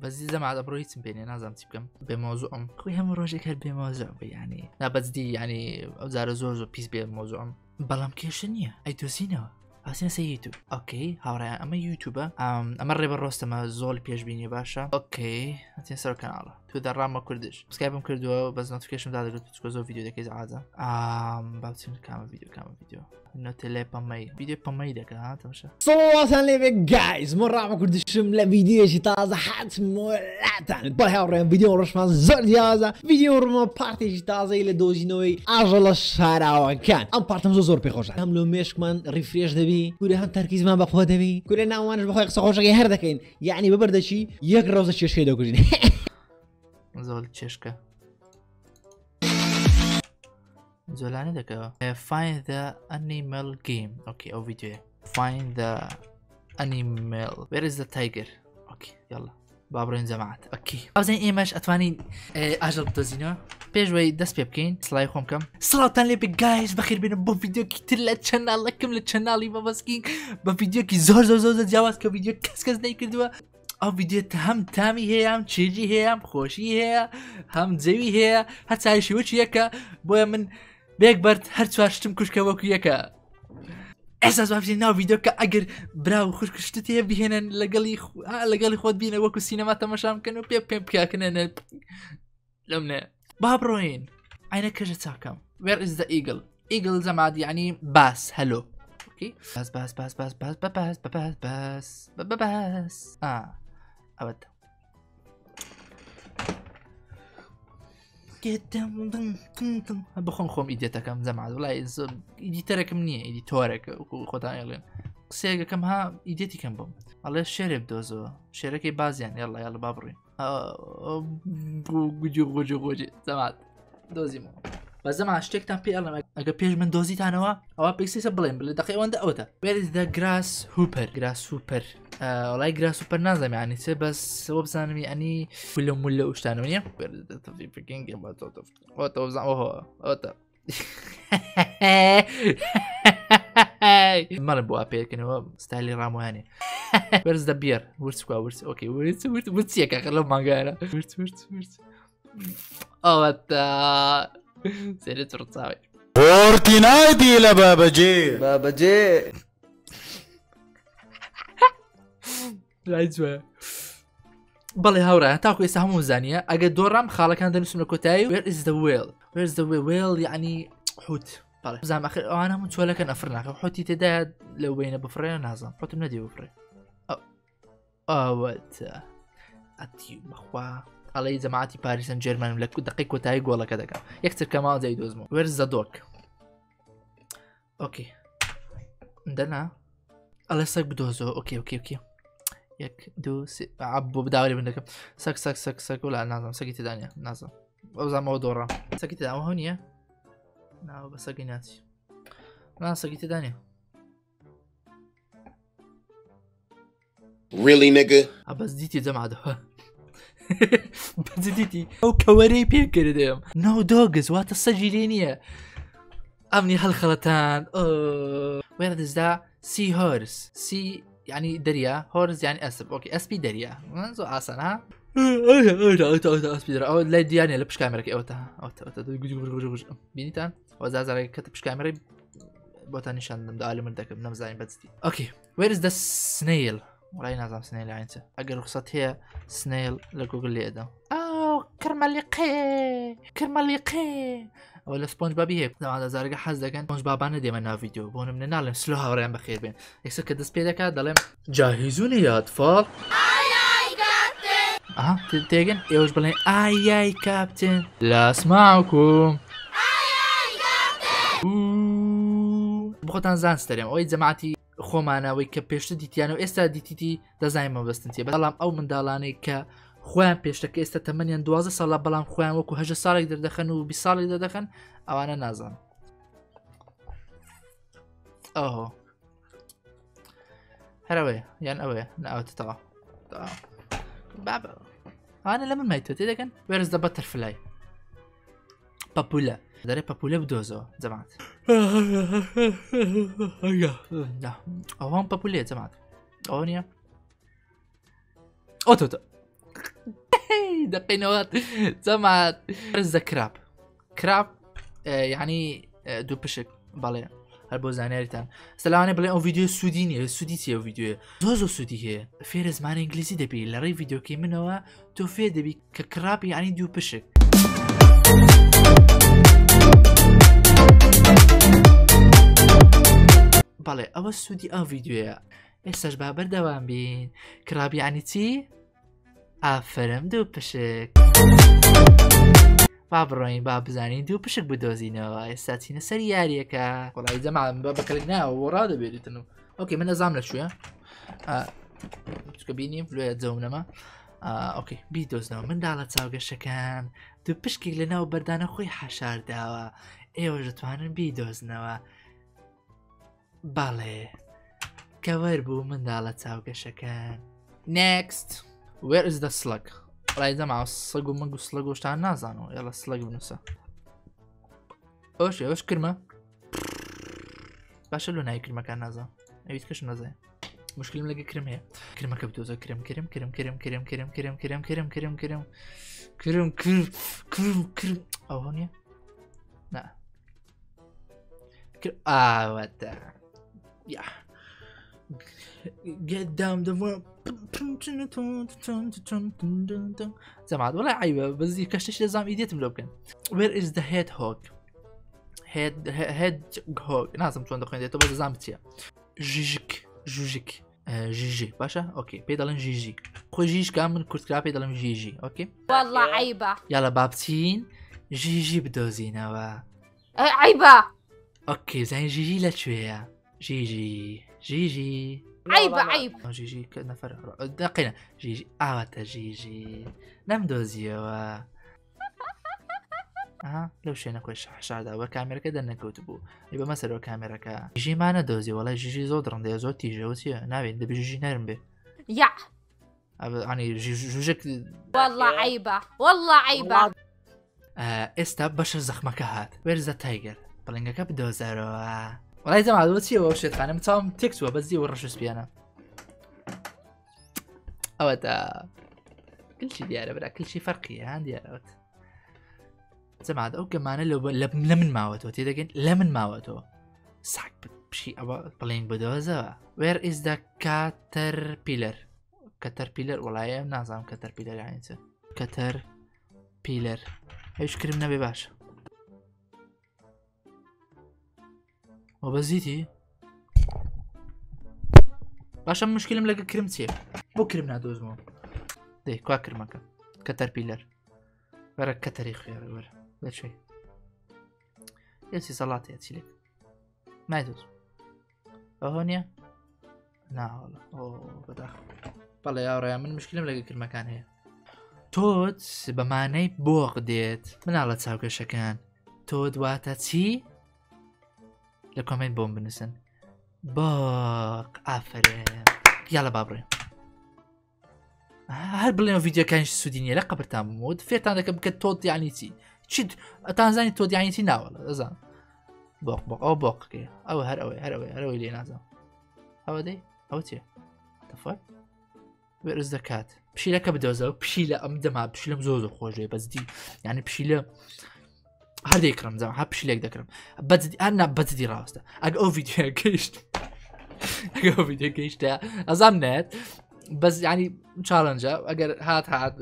بەزی زەمادە بڕۆ هیچم پێێنێ نازانم چی بکەم بێ مۆزوعم خۆی هەموو ڕۆژێک هەر بێ مۆزوع ینی نابەزدی ینی ئەو جارە زۆر پیس بێ مۆزوعم بەڵام کێشە نییە ئەی دۆزینەوە ئاسیە سە یوتیوب ئۆکەی هاوڕێیان ئەمە یوتیوبە ئەمە ڕێبە ڕۆستەمە زۆر پێشبینی باشە ئۆکەی هەتێن سەر کەناڵە تو دەڕامە کوردش سکایپم کردووە بەس نۆتیفیکیشن دادەگرێت چکە زۆر ڤیدیۆ دەکەیت ئازە باوچین کامە ڤیدیۆ نۆتێلێ پەمەی ڤیدیۆ پەمەی دەکە ها تەماشا سڵاواتان لێبێ گایز مۆڕامە کوردشم لە ڤیدیۆیەکی تازە حتمۆلاتانت بە هاوڕێم ڤیدیۆ ڕۆژمان زۆر دیازە ڤیدیۆ ڕمە پارتێکی تازەی لە دۆزینەوەی ئاژەڵە شاراوەکان ئەم پارتم زۆر پێخۆشە هەم لۆ مێشکمان ڕیفرێش دەبی کورە هەم تەرکیزمان بەخۆ دەبی کورە ناوانش بەخۆی قسە خۆشەکەی هەر دەکەین یعنی ببەردەچی یەک ڕۆزە چێشکەی دەکوژین زۆر چێشکە زۆلانە دەکەوە find the animal game ئۆکێ ئەو ڤیدیۆیە find the animal where is the tiger ئۆکێ یاڵا با بڕۆین جەماعەت ئۆکێ ئەوزین ئێمەش ئەتوانین ئاژەڵ بدۆزینەوە پێشوەی دەست پێ بکەین سڵای خۆم بکەم سڵاوتان لێ بێ گایز بەخێر بێنم بۆ ڤیدیۆکی تر لە چەناڵەکەم لە چەناڵی بەبەسکین بە ڤیدیۆکی زۆر جیاواز کە ڤیدیۆ کەس نەیکردووە ئەو ڤیدیۆ هەم تامی هەیە هەم چێجی هەیە هەم خۆشی هەیە هەم جەوی هەیە هەر چاویشی وەچی یەکە بۆیە من بێک بەرد هەر چوارشتم کوشکە وەکو یەکە ئێستا بابزین ناو ڤیدیۆ کە ئەگەر براو خوشکشتت هەیە بهێنن لەگەڵی خۆت بینە وەکو سینەما تەماشام بکەن و پێ بکەنە لەم نێ با بڕۆین ئاینە کەژە چاکەم where is the eagle eagle زەماد یعنی باس هەلۆ باس ئەوەتە بخۆم خۆم ئیدێتەکەم زەماد وڵای ئیدیتەرەکەم نییە ئیدیتۆرێکە خۆتان ئێڵێن قسەیەکەکەم ها ئیدێتی کەم بم ئەڵێ شێرێ بدۆزەوە شێرەکەی بازیان یاڵا یاڵە با بڕۆین گوجی زەماد دۆزیمەوە بە زەما شتێکتان پێ ئەڵێم ئەگە پێش من دۆزیتانەوە ئەوە پێکسیسە بڵێن بڵێ دەقی ئەوەندە ئەوتە where is the grasshopper وڵای گراسوپەر نازانم یعنی چێ بەس ئەوە بزانم یعنی مولە شتانەوە نییە مەڵم بۆ پێکردنەوە ستایلی ڕاموانێ وەرز دە بێر ورچکوا ورچ ئۆکێ ورچیەکە لەو ماگارە ئەوەتە سێرە چڕچاوی فۆرتینایتی لە بابەجێ بەڵێ هاورە تاکو ئێستا هەموو زانیە ئەگە دۆڕام خاڵەکان دەنووسنە کۆتایی where is the whale یعنی حوت بزانام ئەخر ئەوان هەموو چۆلەکە نەفر ناکە حوتی تێدایە لەو وێنە بفڕێ نازانم حوتم نەدی بفڕێ ئەوەتە ئەتی بەخوا ئەڵەی جەماعەتی پاریسەن جێرمانم لە دقی کۆتایی گۆڵەکە دەکەم یەکتر کەماڵ جای دۆزمەوە where is the dog ئۆکێ دەنا ئەڵێ سەگ بدۆزەوە ئۆکێ یەک دوو بۆ بداوەری من دەکەم سەگ وڵا نازانم سەگی تێدانە نازانم ئەوزانمەوە دۆڕام سەگی تێدا ئەوە نییە ناوە بە سەگی ناچی نا سەگی تێدانێ really nigga بەس دیتی جەمادەوە بەس دیتی ئەو کەوەرەی پێکردم ناو دۆگز واتە سەجی لێ نییە ئەمنی هەڵخەڵەتان وێرە دەزدا سی هۆرس سی يعني دريا هورز يعني اسب اوكي اسبي دريا زو اسان ها اسبي دريا او لا دياني لبش كاميرا اوتا بينيتان وزازر كتبش كاميرا بوتا نشان دم عالم داك نمزاين بدستي اوكي وير از ذا سنيل ولا نظام سنيل عينته اقل رخصت هي سنيل لجوجل لي ادم كرماليقي ولا سبونج بابي هيك هذا زارقة حز كان سبونج بابانا ديما نا فيديو بون من نعلم سلوها وريان بخير بين يكسر كدس بيدك دلهم جاهزون يا اطفال اي كابتن تيجن ايوش بلين اي كابتن لا اسمعكم اي كابتن بخوتان زان ستريم اوي جماعتي خۆمانەوەی کە پێشتر دیتیانە و ئێستا دیتیتی دەزانمە بەستنتیە بەڵام ئەو منداڵانەی کە خۆیان پێشتەکە ئێستا تەمەنیان 12 ساڵە بەڵام خۆیان وەکو 8 ساڵێک دەردەخەن و 20 ساڵێک دەردەخەن ئەوانە نازان ئەوە هەرەوەیە یان ئەوەیە ناوەتەوە بابە ئەوانە لە من مایتۆ تێدەکەن وێرز دە بەتەرفلای پەپولە دەرێ پەپولە بدۆزەوە جەماعەت ئەوان پەپولێ جەماعەت ئەوە نییە ئۆتۆتە دقينەوە جەماعەت ز کراب یعنی دوو پشک بەڵێ هەر بۆ زانیاریتان سەلاوانێ بڵێ ئەو ڤیدیۆ سوودی نیە سوودی چیە ئەو ڤیدیۆیە زۆر سوودی هەیە فێرە زمانی ئینگلیزی دەبی لە ڕێی ڤیدیۆکەی منەوە تۆ فێر دەبی کە کراب یعنی دوو پشک بەڵێ ئەوە سوودی ئەو ڤیدیۆیە ئێستاش با بەردەوام بین کراب یعنی چی؟ ئافرم دوو پشک با بڕۆین با بزانین دوو پشک بدۆزینەوە ئێستا چینە سەر یاریەکە وڵی جەماعەت بەکەڵک ناوە ڕادەبێتن و ئۆکێ من نەزانم لەکوێیە چکە بینیم لێ جەومنەمە ئۆکێ بیدۆزنەوە منداڵە چاوگەشەکان دوو پشکێک لەناو بەردانە خۆی حەشارداوە ئێوەش دەتوانن بیدۆزنەوە باڵێ کەوەر بوو منداڵە چاوگەشەکان next where is the slug ڕای دەما سڵگ و منگ و سڵگ و شتان نازانەوە یاڵە سڵگ بنووسە ئەوش ئەوش کرمە باشە لۆ ناوی کرمەکان نازانم ئەویت کەش نەزانێ مشکلم لەگە کرم هەیە کرمەکە بدۆزە کرم ئەوە نییە نا ئاوەتە Yeah. Get down the world. زعما والله عيبة بس دي كشتش لازم ايديتم لو كان. Where is the hedgehog? Hedgehog. لازم تكون دقيقة تو بس زعما تيا. جوجك جيجي باشا اوكي بيدلن جيجي خو جيج كامل كرت كلاب بيدلن جيجي اوكي والله عيبة يلا بابتين جيجي بدوزينوا عيبة اوكي زين جيجي لا شوية جيجي عيب جيجي كنفر دقيقة جيجي آواتا جيجي نمدوزيوا لو شينا كويس حشادا وكاميرا كده نكوتبو يبقى مثلا كاميرا كا جيجي ما ندوزي والله جيجي زود رندي زود تيجي وتيا نابي دبي جيجي نرم به يا يعني جوجك والله عيبة والله عيبة استا بشر زخمك هات where's the tiger بلنجا بدوزاروا والله جماعة وتشي وشيت أنا متساوم تكسوا بس دي ورشوش بيانا أودا كل شي ديارة برا كل شي فرقي عندي أوت جماعة أو كمان لو لمن ماوتو تيدقين لمن ماوتو ساق بشي أبا بلين بدوزا where is the caterpillar والله نازم caterpillar يعني caterpillar ايش كرمنا بباشا وبزيتي باشا مشكلة ملقى كرمتي بو كرمنا دوزمو دي كوا كرمكا كاتربيلر ورا كتاريخ يا ورا لا شيء يلسي صلاتي هاتشيلك ما يدوز هونيا لا والله اوه بداخل بالله يا ورا من مشكلة ملقى كرمكان هي تود بمعنى بوق ديت من على تساوك الشكان تود واتا تي لكومنت بوم بنسن باك عفرين يلا بابري هل بلينو فيديو كانش سودينية لا قبرتان بمود فيت عندك بكت تود يعني تي تشد تنزاني تود يعني تي ناولا ازان بوق او بوق كي او هروي لي نازم او دي او تي تفاي where is the cat بشيله كبدوزو بشيله امدما بشيله مزوزو خوجي بس دي يعني بشيله هذا يكرم زعما حب شي ليك ذكرم بدي انا بدي راسته اقو فيديو كيشت ازمنت بس يعني تشالنج اگر هات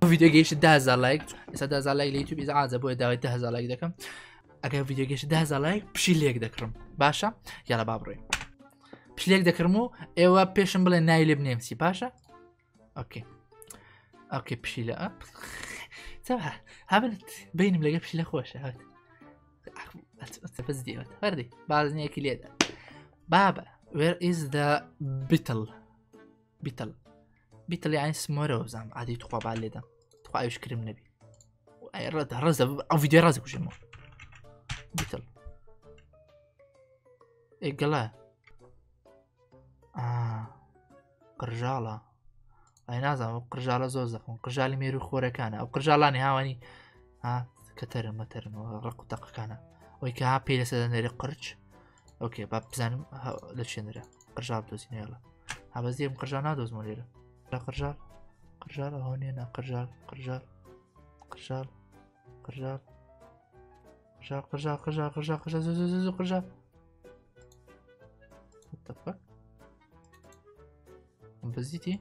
فيديو كيشت 10000 لايك اذا 10000 لايك اليوتيوب اذا عاد ابو داوي 10000 لايك دكم اگر فيديو كيشت 10000 لايك بشي ليك ذكرم باشا يلا بابري بشي ليك ذكرمو ايوا بيشن بلا نايل بنمسي باشا اوكي بشي لا سبحة هابنت بين ملاقي بشي لخوش هات بس دي وردي بعد نيك اليد بابا where is the beetle يعني اسمه روزام عادي تقوى بعليدا تقوى ايش كريم نبي اي رز او فيديو رازك وش مو beetle ايه قلا قرجالة اي نازم قرجالة زوزخون قرجالي ميرو خوركانا او قرجالاني هاواني كترم مترم رقو دق كان ويكا هابي لسدن قرج اوكي باب بزانم لتشندرا قرجال دوزين يلا ها بس ديم قرجال نادوز موليرا لا قرجال قرجال هون هنا قرجال قرجال قرجال قرجال قرجال قرجال قرجال قرجال قرجال زو قرجال. اتفق بزيتي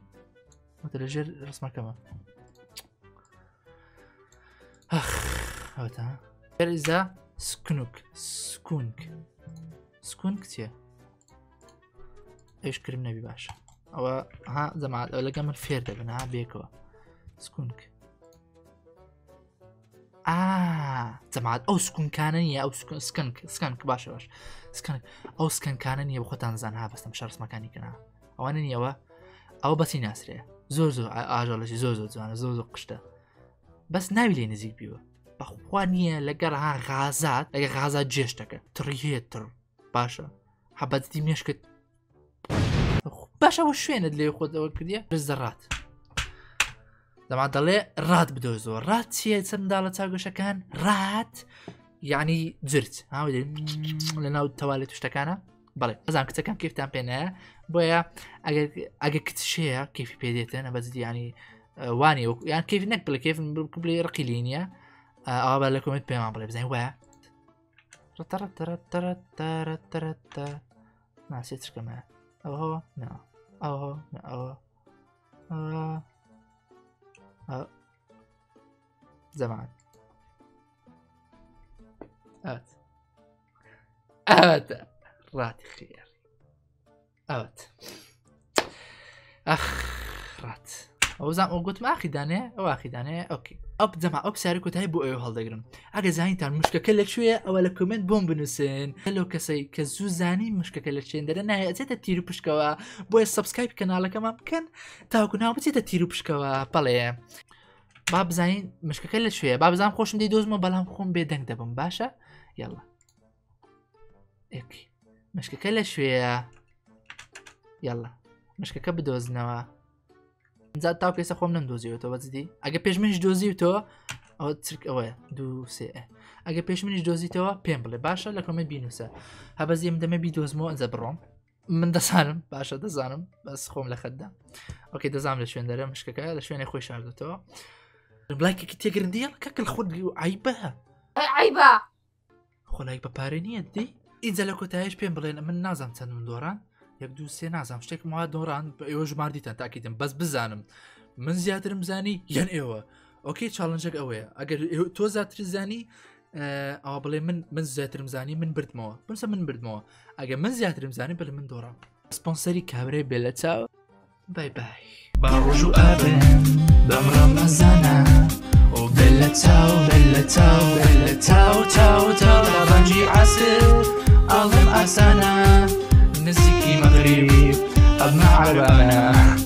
متلجر رسمه كمان. هاتا إذا سكونك سكونك تيه ايش كريم نبي باشا او ها زعما ولا قام الفير دابا ها بيكوا سكونك زعما او سكون كاننيه او سكنك باشا سكنك او سكن كاننيه بخوتان زانها بس مش رسمه كاني كنا او انني او بس ناسري زوزو اجلش زوزو قشته بس ناوي لي نزيك بيو بخوانيه لقرها غازات غازات جيشتك تريتر باشا حبات دي مشكت باشا وشوين اللي ياخذ كديه الزرات زعما ضلي رات بدوزو رات شي سنداله تاغوش كان رات يعني زرت ها لنا التواليت وشتكانا بلى زعما كنت كان كيف تامبينا بويا اجا كتشيا كيف بيديتنا بس دي يعني واني يعني كيف نقبل كيف قبل رقي لينيا ابا لكم بيما بلى زين وا ما نسيتش كمان او هو لا او هو لا او زمان اوت رات خير اوت رات او زعما قلت ما اخي دانه او اخي دانه اوكي اب زعما اب ساري كنت هيبو ايو هالدقرم اجا زين تاع المشكله كلك شويه اولا كومنت بوم بنوسين هلو كسي كزو زاني مشكله كلك شين درنا زيت تيرو بشكوا بو سبسكرايب كنال كمان كان تاو كنا بزيت تيرو بشكوا بالي باب زين مشكله كلك شويه باب زعما خوش مدي دوزمو بلهم خون بيدنك دبم باشا يلا اوكي مشكله كلك شويه يلا مشكله كبدوزنا زاد تاو كيسا خوم نندوزيو تو بزدي اگه پیش منش دوزيو تو او ترك اوه دو سي اگه پیش منش دوزي تو بيمبل باشا لكم بينوسا هبا زي مدام بيدوز مو انزا بروم من دزانم باشا دزانم بس خوم لخدا اوكي دزام لشوين داره مش كاكا لشوين اخوي شاردو تو بلايك كي تيغرندي كاك الخود عيبه خو لايك بارينيه دي اذا لكو تايش بيمبل من نازم تن من دوران يك دو سي نازم شتيك مع دوران يوج مارديتن تاكيدن بس بزانم من زيادر مزاني ين ايوه اوكي تشالنجك اوه اگر تو زاتر زاني او بلي من زيادر مزاني من بردمو بنسى من بردمو اگر من زيادر مزاني بل من دوران سبونسري كابري بيلتاو باي باي باروجو ابن بمرم ازانا وبيلتاو تاو ربنجي عسل اظلم اسانا نسيكي مغربي ابن عربانا